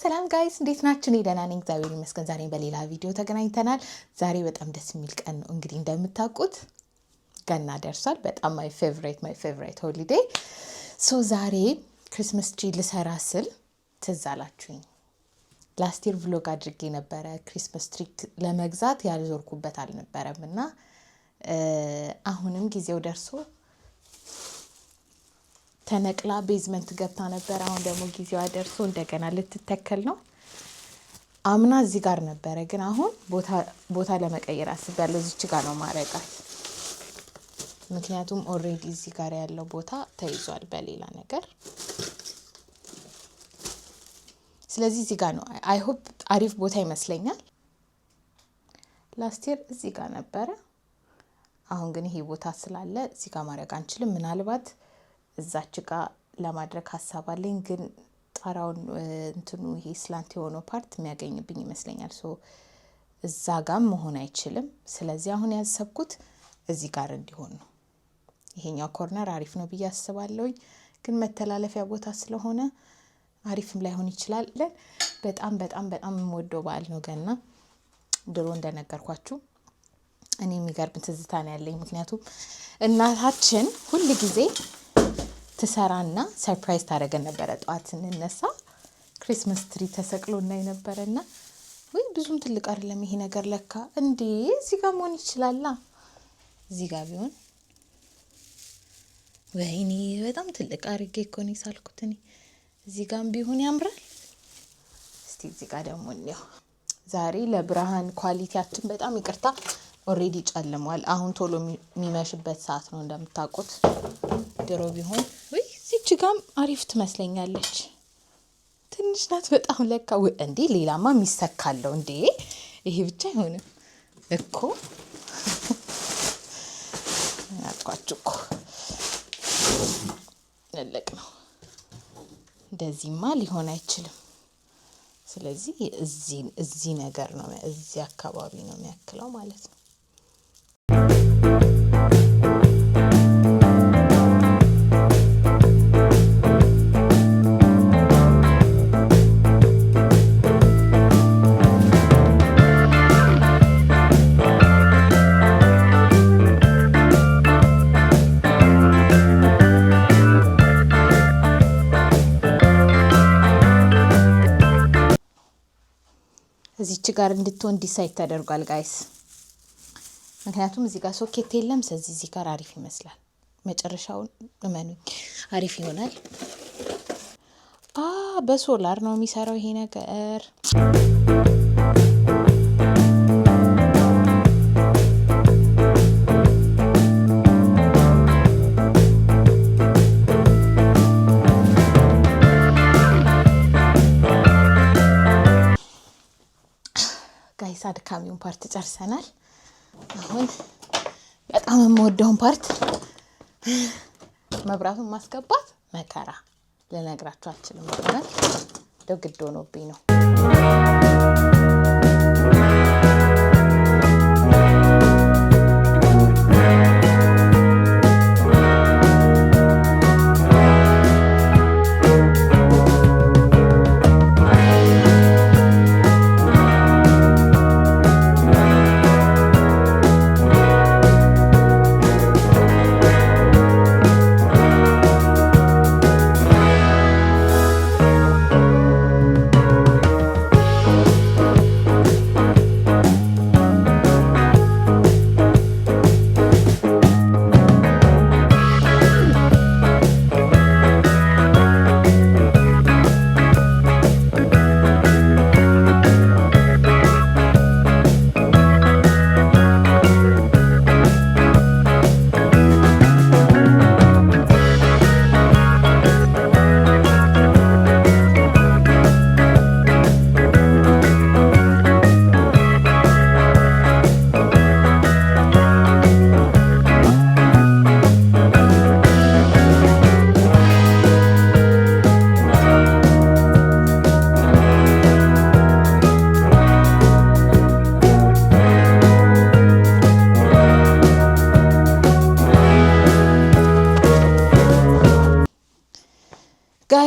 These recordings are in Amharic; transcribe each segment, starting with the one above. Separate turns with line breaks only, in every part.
ሰላም ጋይስ እንዴት ናችሁ? እኔ ደህና ነኝ እግዚአብሔር ይመስገን። ዛሬ በሌላ ቪዲዮ ተገናኝተናል። ዛሬ በጣም ደስ የሚል ቀን ነው። እንግዲህ እንደምታውቁት ገና ደርሷል። በጣም ማይ ፌቨራይት ሆሊዴይ። ዛሬ ክሪስማስ ትሪ ልሰራ ስል ትዝ አላችሁኝ። ላስት ይር ቭሎግ አድርጌ ነበረ ክሪስማስ ትሪ ለመግዛት ያልዞርኩበት አልነበረም እና አሁንም ጊዜው ደርሶ ተነቅላ ቤዝመንት ገብታ ነበር። አሁን ደግሞ ጊዜዋ ደርሶ እንደገና ልትተከል ነው። አምና እዚህ ጋር ነበረ ግን አሁን ቦታ ለመቀየር አስቤያለሁ። እዚች ጋር ነው ማረጋት። ምክንያቱም ኦሬዲ እዚህ ጋር ያለው ቦታ ተይዟል በሌላ ነገር። ስለዚህ እዚህ ጋር ነው። አይ ሆፕ አሪፍ ቦታ ይመስለኛል። ላስት ይር እዚህ ጋር ነበረ። አሁን ግን ይሄ ቦታ ስላለ እዚህ ጋር ማረግ አንችልም። ምናልባት እዛች ጋር ለማድረግ ሐሳብ አለኝ ግን ጣራውን እንትኑ ይሄ ስላንት የሆነው ፓርት የሚያገኝብኝ ይመስለኛል። እዛ ጋር መሆን አይችልም። ስለዚህ አሁን ያሰብኩት እዚህ ጋር እንዲሆን ነው። ይሄኛው ኮርነር አሪፍ ነው ብዬ አስባለሁኝ ግን መተላለፊያ ቦታ ስለሆነ አሪፍም ላይሆን ይችላል። በጣም የምወደው በዓል ነው ገና። ድሮ እንደነገርኳችሁ እኔ የሚገርም ትዝታ ነው ያለኝ። ምክንያቱም እናታችን ሁል ጊዜ ትሰራና ሰርፕራይዝ ታደርገን ነበረ። ጧት ስንነሳ ክሪስማስ ትሪ ተሰቅሎ እናይ ነበርና ወይ ብዙም ትልቅ አይደለም ይሄ ነገር ለካ እንዴ እዚህ ጋር መሆን ይችላል። እዚህ ጋር ቢሆን ወይኔ በጣም ትልቅ አርጌ እኮ ነው ሳልኩት። እኔ እዚህ ጋር ቢሆን ያምራል። እስቲ እዚህ ጋር ደግሞ ነው። ዛሬ ለብርሃን ኳሊቲያችን በጣም ይቅርታ ኦሬዲ ጨልሟል። አሁን ቶሎ የሚመሽበት ሰዓት ነው እንደምታውቁት። ድሮ ቢሆን ወይ እዚች ጋም አሪፍ ትመስለኛለች። ትንሽ ናት በጣም ለካ። እንዴ ሌላማ የሚሰካለው እንዴ ይሄ ብቻ አይሆንም እኮ አጥቋችሁ እኮ ለለቅ ነው። እንደዚህማ ሊሆን አይችልም። ስለዚህ እዚህ ነገር ነው እዚህ አካባቢ ነው የሚያክለው ማለት ነው። እዚች ጋር እንድትሆን ዲሳይድ ተደርጓል ጋይስ። ምክንያቱም እዚህ ጋር ሶኬት የለም። ስለዚህ እዚህ ጋር አሪፍ ይመስላል። መጨረሻውን እመኑኝ አሪፍ ይሆናል። በሶላር ነው የሚሰራው ይሄ ነገር። ጋይስ አድካሚውን ፓርት ጨርሰናል። አሁን በጣም የምወደውን ፓርት መብራቱን ማስገባት መከራ ልነግራችሁ አልችልም። ማለት ግድ ሆኖብኝ ነው።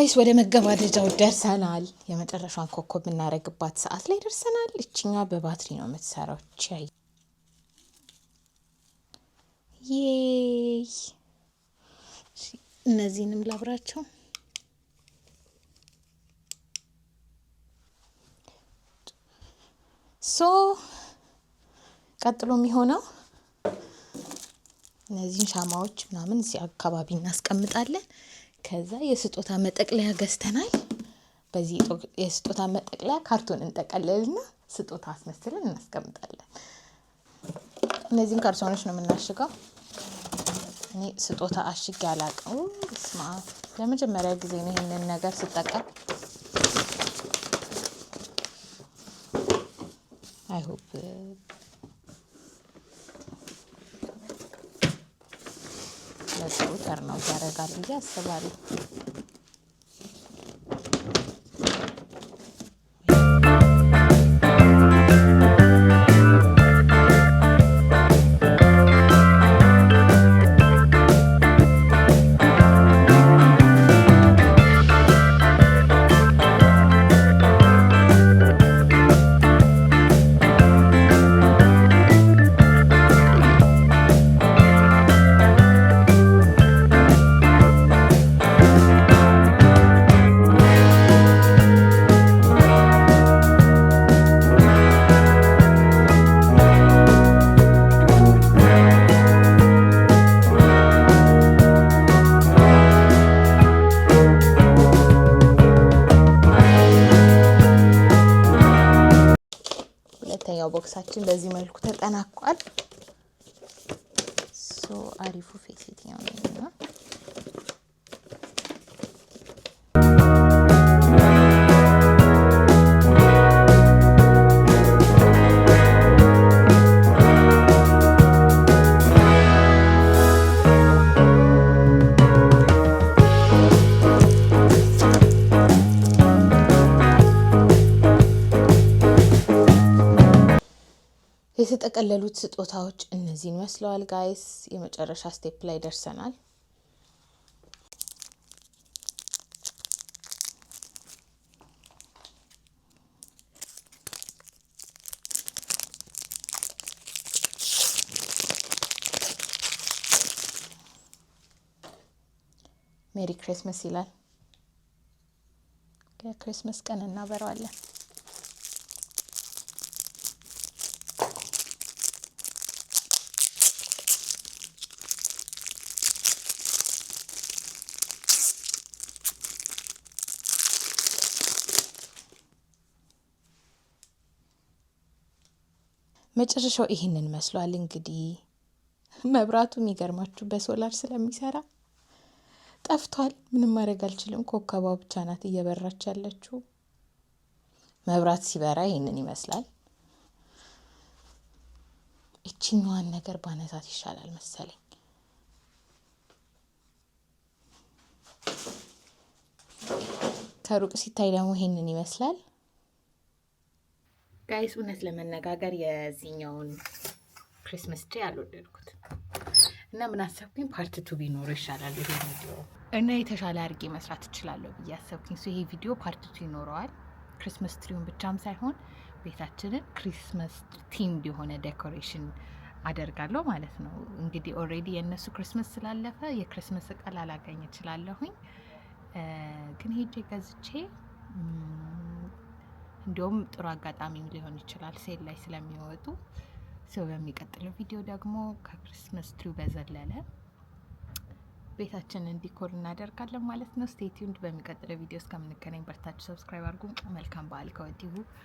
ጋይስ ወደ መገባደጃው ደርሰናል። የመጨረሻውን ኮከብ የምናደርግባት ሰዓት ላይ ደርሰናል። እችኛ በባትሪ ነው የምትሰራው። ቻይ እነዚህንም ላብራቸው። ቀጥሎ የሚሆነው እነዚህን ሻማዎች ምናምን እዚህ አካባቢ እናስቀምጣለን። ከዛ የስጦታ መጠቅለያ ገዝተናል። በዚህ የስጦታ መጠቅለያ ካርቶን እንጠቀልልና ስጦታ አስመስለን እናስቀምጣለን። እነዚህን ካርቶኖች ነው የምናሽገው። እኔ ስጦታ አሽጌ አላውቅም። ስማ ለመጀመሪያ ጊዜ ነው ይሄንን ነገር ስጠቀም። አይ ሆፕ ለጥሩ ተርናው ያደርጋል ብዬ አስባለሁ። ቦክሳችን በዚህ መልኩ ተጠናቋል። አሪፉ ፌስ የትኛው ነው? የተጠቀለሉት ስጦታዎች እነዚህን መስለዋል ጋይስ። የመጨረሻ ስቴፕ ላይ ደርሰናል። ሜሪ ክሪስመስ ይላል። የክሪስመስ ቀን እናበረዋለን። መጨረሻው ይሄንን መስሏል። እንግዲህ መብራቱ የሚገርማችሁ በሶላር ስለሚሰራ ጠፍቷል። ምንም ማድረግ አልችልም። ኮከቧ ብቻ ናት እየበራች ያለችው። መብራት ሲበራ ይሄንን ይመስላል። እቺኛዋን ነገር ባነሳት ይሻላል መሰለኝ። ከሩቅ ሲታይ ደግሞ ይሄንን ይመስላል። ጋይስ እውነት ለመነጋገር የዚህኛውን ክሪስመስ ትሪ አልወደድኩት እና ምን አሰብኩኝ፣ ፓርት 2 ቢኖረው ይሻላል ይሄ ቪዲዮ እና የተሻለ አድርጌ መስራት እችላለሁ ብዬ አሰብኩኝ። ይሄ ቪዲዮ ፓርት 2 ይኖረዋል። ክሪስመስ ትሪውን ብቻም ሳይሆን ቤታችንን ክሪስመስ ቲም የሆነ ዴኮሬሽን አደርጋለሁ ማለት ነው። እንግዲህ ኦልሬዲ የእነሱ ክሪስመስ ስላለፈ የክሪስመስ እቃ ላላገኝ እችላለሁኝ፣ ግን ሄጄ ገዝቼ እንዲሁም ጥሩ አጋጣሚም ሊሆን ይችላል ሴል ላይ ስለሚወጡ። በሚቀጥለው ቪዲዮ ደግሞ ከክሪስመስ ትሪው በዘለለ ቤታችንን ዲኮር እናደርጋለን ማለት ነው። ስቴይ ቲዩንድ። በሚቀጥለው ቪዲዮ እስከምንገናኝ በርታችሁ ሰብስክራይብ አድርጉ። መልካም በዓል ከወዲሁ